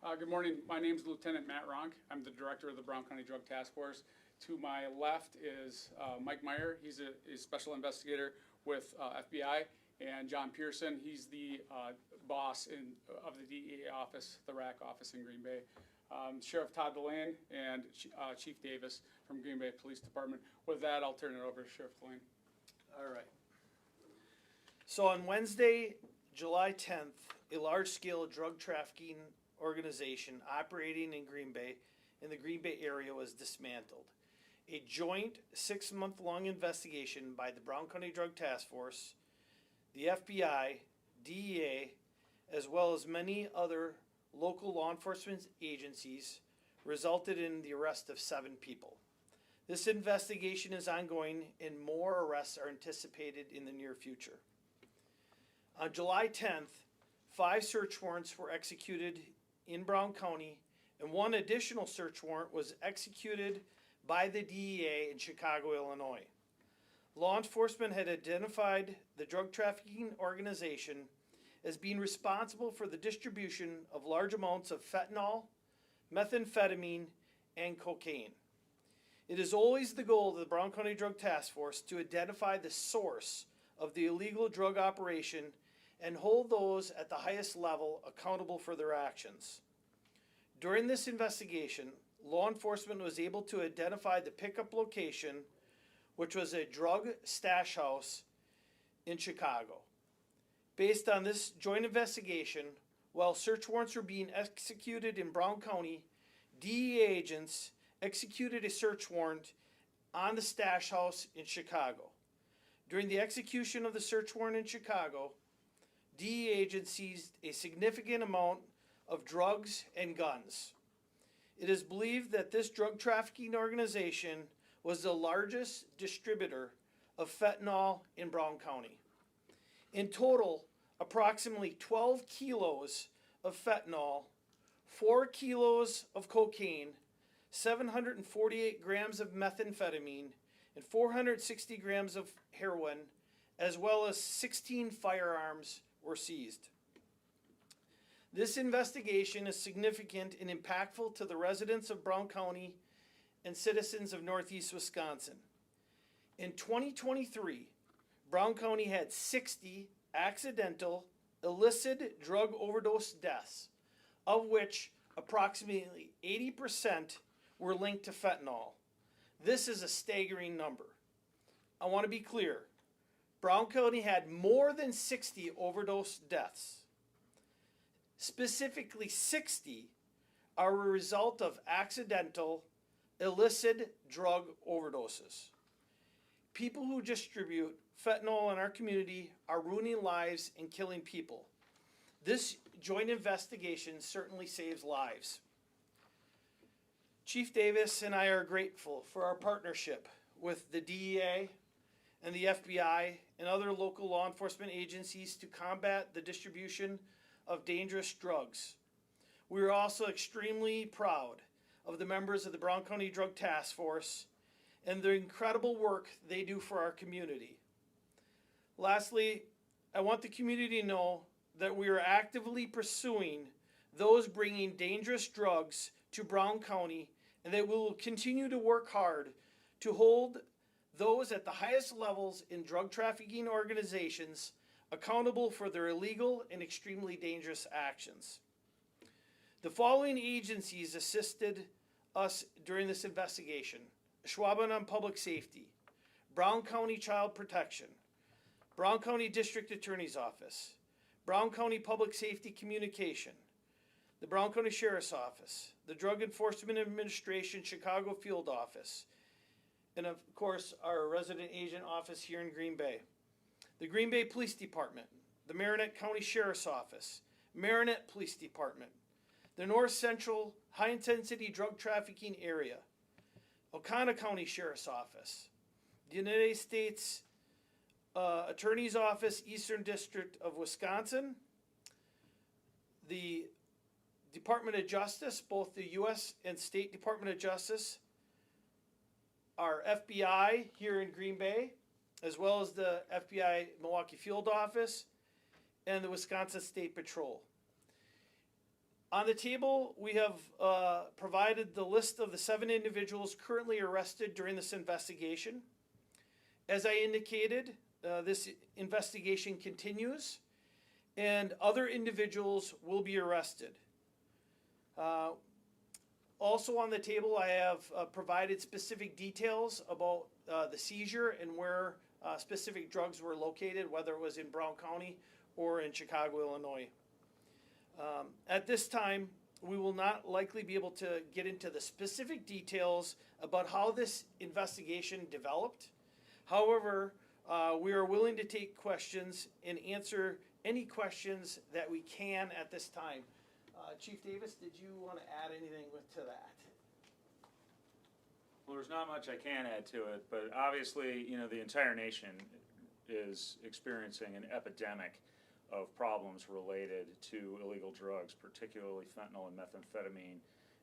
Good morning. My name is Lieutenant Matt Ronk. I'm the director of the Brown County Drug Task Force. To my left is Mike Meyer. He's a special investigator with FBI. And John Pearson, he's the boss of the DEA office, the RAC office in Green Bay. Sheriff Todd Delane and Chief Davis from Green Bay Police Department. With that, I'll turn it over to Sheriff Delane. All right. So on Wednesday, July 10th, a large-scale drug trafficking organization operating in the Green Bay area was dismantled. A joint 6-month-long investigation by the Brown County Drug Task Force, the FBI, DEA, as well as many other local law enforcement agencies resulted in the arrest of 7 people. This investigation is ongoing and more arrests are anticipated in the near future. On July 10th, 5 search warrants were executed in Brown County, and 1 additional search warrant was executed by the DEA in Chicago, Illinois. Law enforcement had identified the drug trafficking organization as being responsible for the distribution of large amounts of fentanyl, methamphetamine, and cocaine. It is always the goal of the Brown County Drug Task Force to identify the source of the illegal drug operation and hold those at the highest level accountable for their actions. During this investigation, law enforcement was able to identify the pickup location, which was a drug stash house in Chicago. Based on this joint investigation, while search warrants were being executed in Brown County, DEA agents executed a search warrant on the stash house in Chicago. During the execution of the search warrant in Chicago, DEA agents seized a significant amount of drugs and guns. It is believed that this drug trafficking organization was the largest distributor of fentanyl in Brown County. In total, approximately 12 kilos of fentanyl, 4 kilos of cocaine, 748 grams of methamphetamine, and 460 grams of heroin, as well as 16 firearms were seized. This investigation is significant and impactful to the residents of Brown County and citizens of Northeast Wisconsin. In 2023, Brown County had 60 accidental illicit drug overdose deaths, of which approximately 80% were linked to fentanyl. This is a staggering number. I want to be clear. Brown County had more than 60 overdose deaths. Specifically, 60 are a result of accidental, illicit drug overdoses. People who distribute fentanyl in our community are ruining lives and killing people. This joint investigation certainly saves lives. Chief Davis and I are grateful for our partnership with the DEA and the FBI and other local law enforcement agencies to combat the distribution of dangerous drugs. We are also extremely proud of the members of the Brown County Drug Task Force and the incredible work they do for our community. Lastly, I want the community to know that we are actively pursuing those bringing dangerous drugs to Brown County and that we will continue to work hard to hold those at the highest levels in drug trafficking organizations accountable for their illegal and extremely dangerous actions. The following agencies assisted us during this investigation: Schwaben Public Safety, Brown County Child Protection, Brown County District Attorney's Office, Brown County Public Safety Communication, the Brown County Sheriff's Office, the Drug Enforcement Administration Chicago Field Office, and of course our resident agent office here in Green Bay, the Green Bay Police Department, the Marinette County Sheriff's Office, Marinette Police Department, the North Central High Intensity Drug Trafficking Area, Oconto County Sheriff's Office, the United States Attorney's Office, Eastern District of Wisconsin, the Department of Justice, both the U.S. and State Department of Justice, our FBI here in Green Bay, as well as the FBI Milwaukee Field Office, and the Wisconsin State Patrol. On the table, we have provided the list of the 7 individuals currently arrested during this investigation. As I indicated, this investigation continues, and other individuals will be arrested. Also on the table, I have provided specific details about the seizure and where specific drugs were located, whether it was in Brown County or in Chicago, Illinois. At this time, we will not likely be able to get into the specific details about how this investigation developed. However, we are willing to take questions and answer any questions that we can at this time. Chief Davis, did you want to add anything to that? Well, there's not much I can add to it, but obviously, the entire nation is experiencing an epidemic of problems related to illegal drugs, particularly fentanyl and methamphetamine.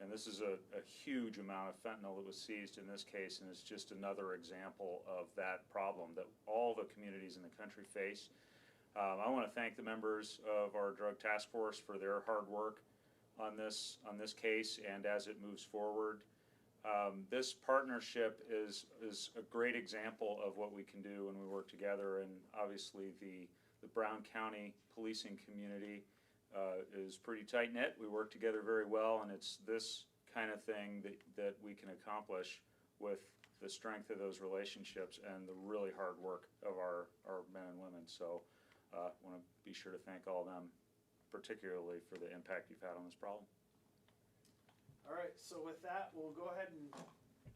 And this is a huge amount of fentanyl that was seized in this case, and it's just another example of that problem that all the communities in the country face. I want to thank the members of our drug task force for their hard work on this case and as it moves forward. This partnership is a great example of what we can do when we work together, and obviously the Brown County policing community is pretty tight-knit. We work together very well, and it's this kind of thing that we can accomplish with the strength of those relationships and the really hard work of our men and women. So I want to be sure to thank all of them, particularly for the impact you've had on this problem. All right, so with that, we'll go ahead and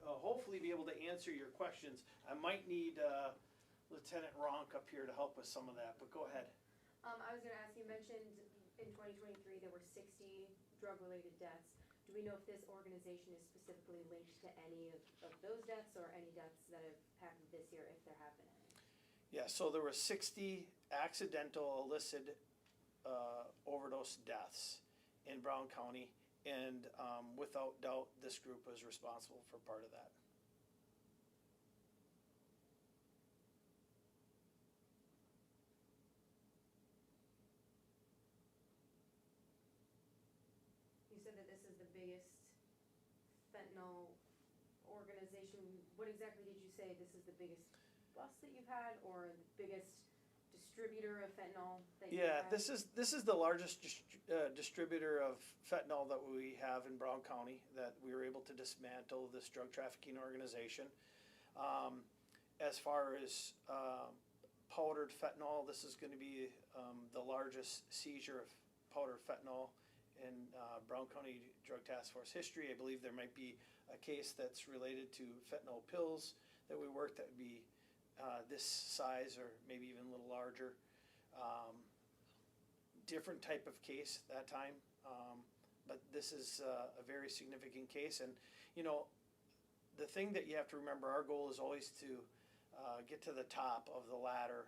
hopefully be able to answer your questions. I might need Lieutenant Ronk up here to help with some of that, but go ahead. I was going to ask, you mentioned in 2023 there were 60 drug-related deaths. Do we know if this organization is specifically linked to any of those deaths or any deaths that have happened this year, if there have been any? Yeah, so there were 60 accidental illicit overdose deaths in Brown County, and without doubt, this group was responsible for part of that. You said that this is the biggest fentanyl organization. What exactly did you say? This is the biggest bust that you've had, or the biggest distributor of fentanyl that you've had? This is the largest distributor of fentanyl that we have in Brown County, that we were able to dismantle this drug trafficking organization. As far as powdered fentanyl, this is going to be the largest seizure of powdered fentanyl in Brown County Drug Task Force history. I believe there might be a case that's related to fentanyl pills that we worked that would be this size or maybe even a little larger. Different type of case that time, but this is a very significant case. And the thing that you have to remember, our goal is always to get to the top of the ladder,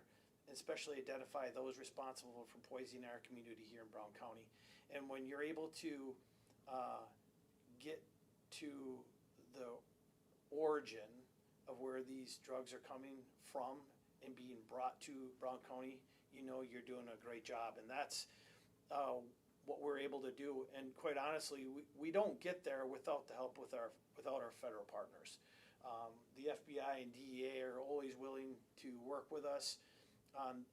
especially identify those responsible for poisoning our community here in Brown County. And when you're able to get to the origin of where these drugs are coming from and being brought to Brown County, you're doing a great job. And that's what we're able to do. And quite honestly, we don't get there without the help without our federal partners. The FBI and DEA are always willing to work with us on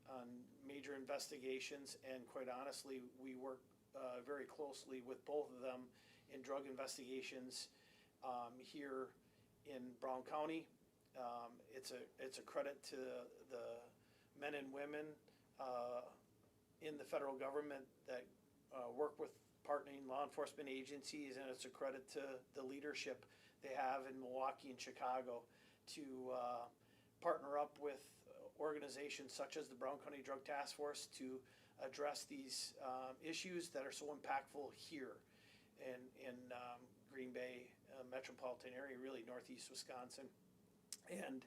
major investigations, and quite honestly, we work very closely with both of them in drug investigations here in Brown County. It's a credit to the men and women in the federal government that work with partnering law enforcement agencies, and it's a credit to the leadership they have in Milwaukee and Chicago to partner up with organizations such as the Brown County Drug Task Force to address these issues that are so impactful here in Green Bay metropolitan area, really northeast Wisconsin. And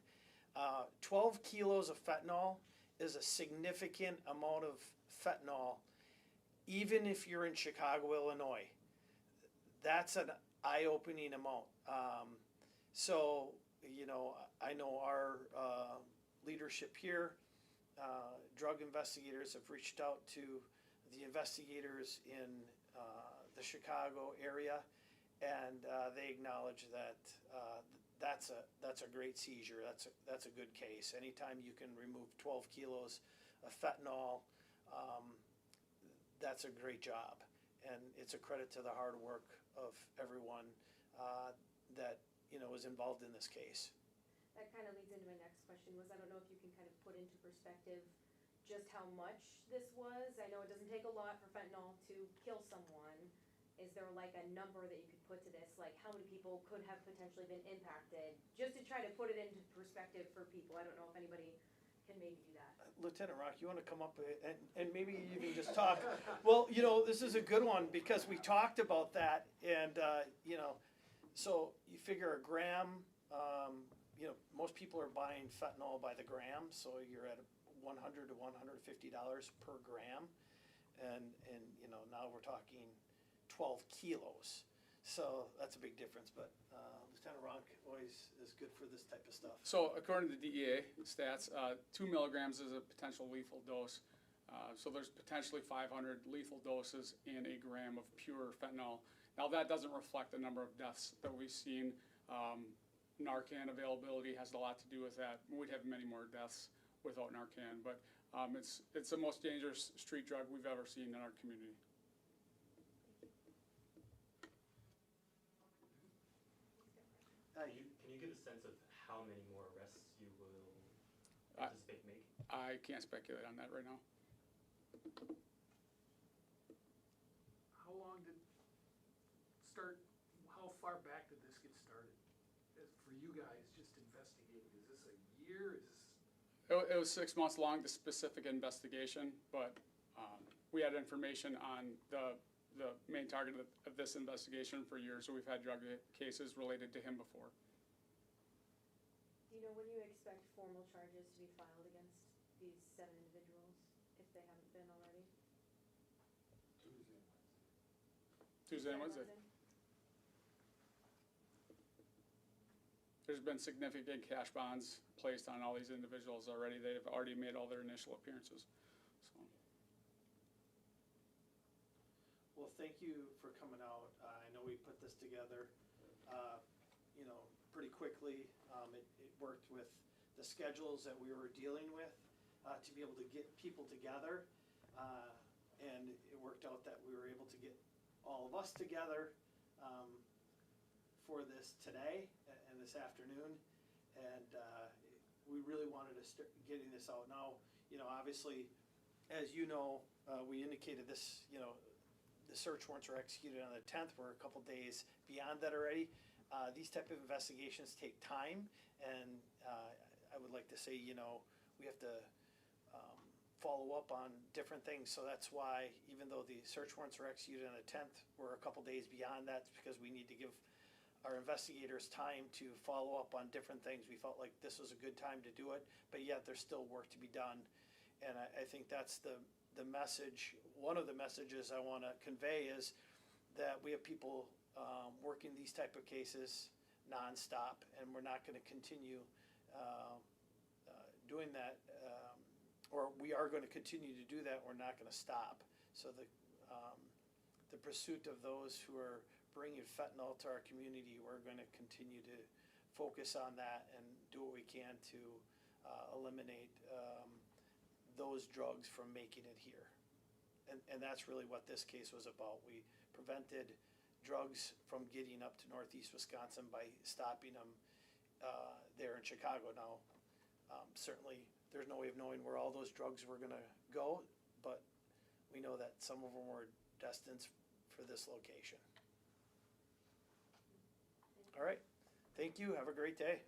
12 kilos of fentanyl is a significant amount of fentanyl, even if you're in Chicago, Illinois. That's an eye-opening amount. So, I know our leadership here, drug investigators have reached out to the investigators in the Chicago area, and they acknowledge that that's a great seizure. That's a good case. Anytime you can remove 12 kilos of fentanyl, that's a great job, and it's a credit to the hard work of everyone that was involved in this case. That kind of leads into my next question was, I don't know if you can kind of put into perspective just how much this was. I know it doesn't take a lot for fentanyl to kill someone. Is there like a number that you could put to this? Like how many people could have potentially been impacted? Just to try to put it into perspective for people. I don't know if anybody can maybe do that. Lieutenant Rock, you want to come up and maybe even just talk? Well, this is a good one because we talked about that, and so you figure a gram. Most people are buying fentanyl by the gram, so you're at $100 to $150 per gram, and now we're talking 12 kilos. So that's a big difference, but Lieutenant Ronk always is good for this type of stuff. So according to the DEA stats, 2 milligrams is a potential lethal dose. So there's potentially 500 lethal doses in a gram of pure fentanyl. Now that doesn't reflect the number of deaths that we've seen. Narcan availability has a lot to do with that. We'd have many more deaths without Narcan, but it's the most dangerous street drug we've ever seen in our community. Can you get a sense of how many more arrests you will anticipate make? I can't speculate on that right now. How long how far back did this get started? For you guys, just investigating, is this a year, It was 6 months long, the specific investigation, but we had information on the main target of this investigation for years, so we've had drug cases related to him before. Do you know when you expect formal charges to be filed against these 7 individuals, if they haven't been already? Tuesday and Wednesday. There's been significant cash bonds placed on all these individuals already. They've already made all their initial appearances. So. Well, thank you for coming out. I know we put this together, pretty quickly. It worked with the schedules that we were dealing with to be able to get people together, and it worked out that we were able to get all of us together for this today and this afternoon, and we really wanted to start getting this out now. Obviously, as we indicated this. The search warrants were executed on the 10th. We're a couple days beyond that already. These type of investigations take time, and I would like to say, we have to follow up on different things. So that's why, even though the search warrants were executed on the 10th, we're a couple days beyond that because we need to give our investigators time to follow up on different things. We felt like this was a good time to do it, but yet there's still work to be done. And I think that's the message. One of the messages I want to convey is that we have people working these type of cases nonstop, and we're not going to continue doing that, or we are going to continue to do that. We're not going to stop. So the pursuit of those who are bringing fentanyl to our community, we're going to continue to focus on that and do what we can to eliminate those drugs from making it here. And that's really what this case was about. We prevented drugs from getting up to northeast Wisconsin by stopping them there in Chicago. Now, certainly there's no way of knowing where all those drugs were going to go, but we know that some of them were destined for this location. All right. Thank you. Have a great day.